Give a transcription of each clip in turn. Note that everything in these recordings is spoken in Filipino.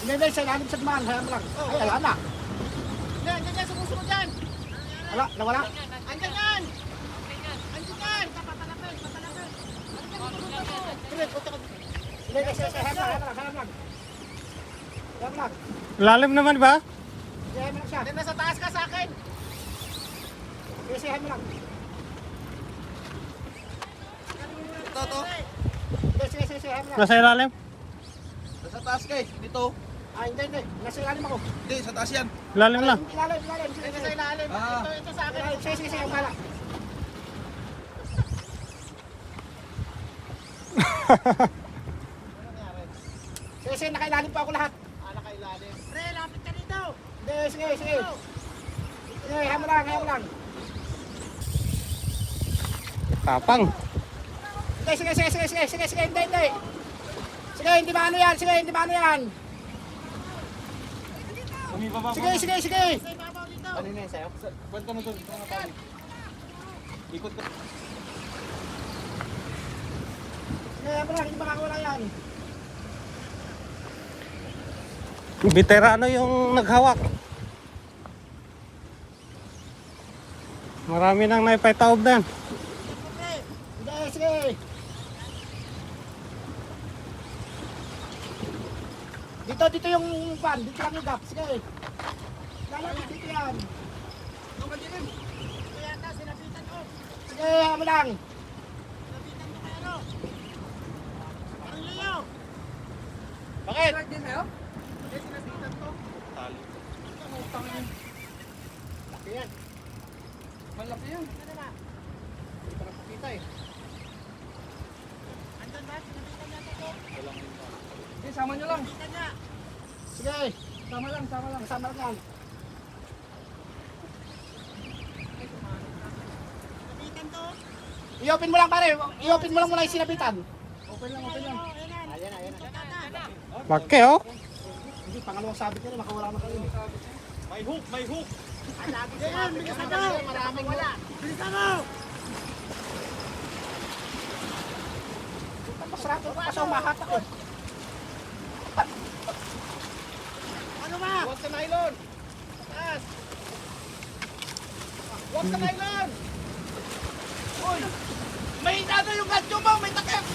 Hindi, sa ilalim sa dumaan. Hayaan mo lang. Ay, alam na. Andyan, sumusunod dyan. Wala, nawala. Andyan yan. Andyan yan. Papalapit. Hindi, hayaan lang. Lalim naman ba? Hayaan mo lang siya. Nasa taas ka sa akin. Hayaan mo lang. Ito. Sige, hayaan mo lang. Nasa ilalim? Nasa taas ka eh. Dito. Hindi. Nasa ilalim ako. Hindi, sa taas yan. Ilalim lang. Ilalim. Ito sa ilalim. Ito sa akin. Sige, yung bala. Sige, nakailalim pa ako lahat. Nakailalim. Pre, lapit ka dito. Hindi, sige. Sige, hayaan mo lang. Tapang. Sige, hindi. Sige, hindi ba ano yan? Sige. Ano na yun sa'yo? Kwento mo doon. Ikot ko. Sige, hayaan mo lang, hindi makakawala yan. Veterano yung naghawak. Marami nang naipataob na yan. Hindi, sige. Dito yung pan, dito lang yung gap. Sige. Lalo dito yan. Sige, hayaan mo lang. Bakit? Laki yan. Malaki yun. Hindi pa nakikita eh. Sige, sama nyo lang. Sige. Sama lang. Kasama lang yan. I-open mo lang pare. I-open mo lang muna yung sinabitan. Open lang. Ayan na. Laki oh. Hindi, pangalawang sabit nila. Makawala na kayo. May hook. Ayan, bilisan mo. Maraming wala. Bilisan mo. Masarap ito kasi umahat ako. Ano ba? Huwag ka nylon. Taas. Huwag ka nylon. Uy. May ano yung gancho mo. May takip.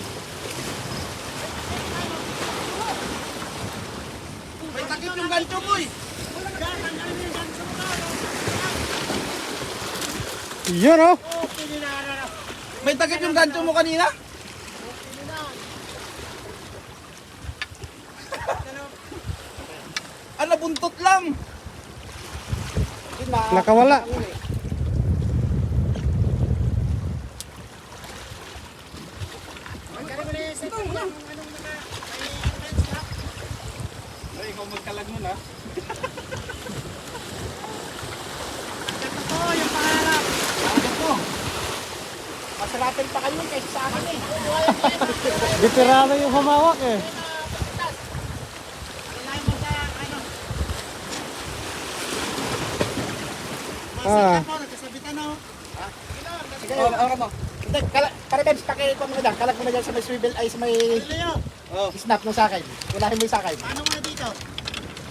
May takip yung gancho mo eh. Yun oh. May takip yung gancho mo kanina. Ano, buntot lang. Nakawala. Ay, ikaw magkalag nun ha. Yung pangarap. Ito. Masarapin pa kayo kaysa sa akin eh. Veterano yung humawak eh. Ah. Sige, mo. Hindi, Karibens, pakikuha mo na dyan. Kalag mo na dyan sa may swivel, ay sa may snap ng sakay. Ulahin mo yung sakay. Ano muna dito?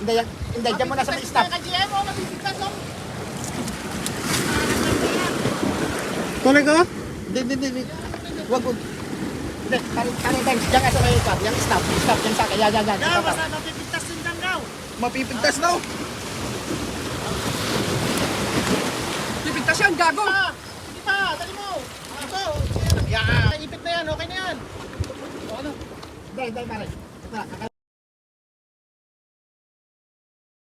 Hindi, dyan mo na sa may snap. Ka-GM o mabibigtas o? Tuloy ko? Hindi. Huwag mo. Hindi, Karibens, dyan ka sa may snap. Yung snap, yung sakay. Yan. Daw, basta mabibigtas din lang daw. Mapipigtas daw. Pipigtas yan, gago! Sige pa, dali mo! Ito! Ipit na yan, okay na yan! Hindi, pare. Ito na,